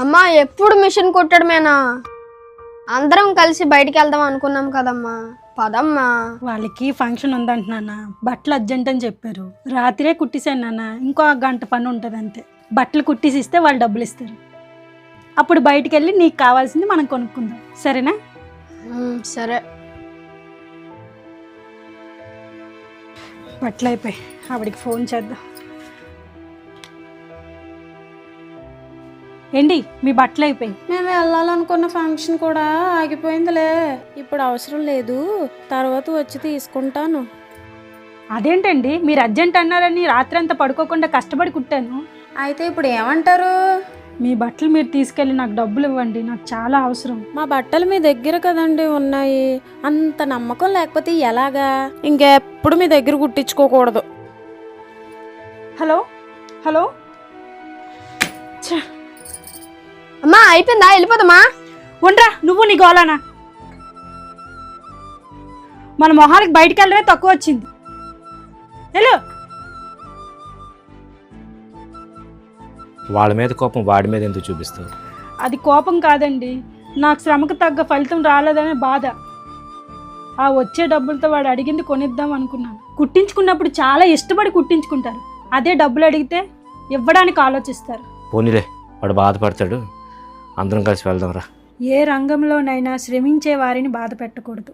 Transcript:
అమ్మా ఎప్పుడు మిషన్ కుట్టడమేనా? అందరం కలిసి బయటికి వెళ్దాం అనుకున్నాం కదమ్మా, పదమ్మా. వాళ్ళకి ఫంక్షన్ ఉందంటున్నాన్న, బట్టలు అర్జెంట్ అని చెప్పారు. రాత్రే కుట్టిసాను నాన్న, ఇంకో గంట పని ఉంటుంది అంతే. బట్టలు కుట్టిసి ఇస్తే వాళ్ళు డబ్బులు ఇస్తారు. అప్పుడు బయటికి వెళ్ళి నీకు కావాల్సింది మనం కొనుక్కుందాం, సరేనా? సరే. బట్టలు అయిపోయి ఆవిడికి ఫోన్ చేద్దాం. ఏంటి మీ బట్టలు అయిపోయి? మేము వెళ్ళాలనుకున్న ఫంక్షన్ కూడా ఆగిపోయిందిలే. ఇప్పుడు అవసరం లేదు, తర్వాత వచ్చి తీసుకుంటాను. అదేంటండి మీరు అర్జెంట్ అన్నారని రాత్రంతా పడుకోకుండా కష్టపడి కుట్టాను. అయితే ఇప్పుడు ఏమంటారు? మీ బట్టలు మీరు తీసుకెళ్ళి నాకు డబ్బులు ఇవ్వండి, నాకు చాలా అవసరం. మా బట్టలు మీ దగ్గర కదండి ఉన్నాయి. అంత నమ్మకం లేకపోతే ఎలాగా? ఇంకెప్పుడు మీ దగ్గర కుట్టించుకోకూడదు. Hello hello. అమ్మా అయిపోయిందా? వెళ్ళిపోదామా? ఉండరా నువ్వు నీ గోలానా. మన మొహానికి బయటికి వెళ్ళడమే తక్కువ వచ్చింది. హలో. వాళ్ళ మీద కోపం వాడి మీద ఎందుకు చూపిస్తావు? అది కోపం కాదండి, నాకు శ్రమకు తగ్గ ఫలితం రాలేదనే బాధ. ఆ వచ్చే డబ్బులతో వాడు అడిగింది కొనిద్దాం అనుకున్నాను. కుట్టించుకున్నప్పుడు చాలా ఇష్టపడి కుట్టించుకుంటారు, అదే డబ్బులు అడిగితే ఇవ్వడానికి ఆలోచిస్తారు. పోనీలే, వాడు బాధపడతాడు, అందరం కలిసి వెళ్దాంరా. ఏ రంగంలోనైనా శ్రమించే వారిని బాధ పెట్టకూడదు.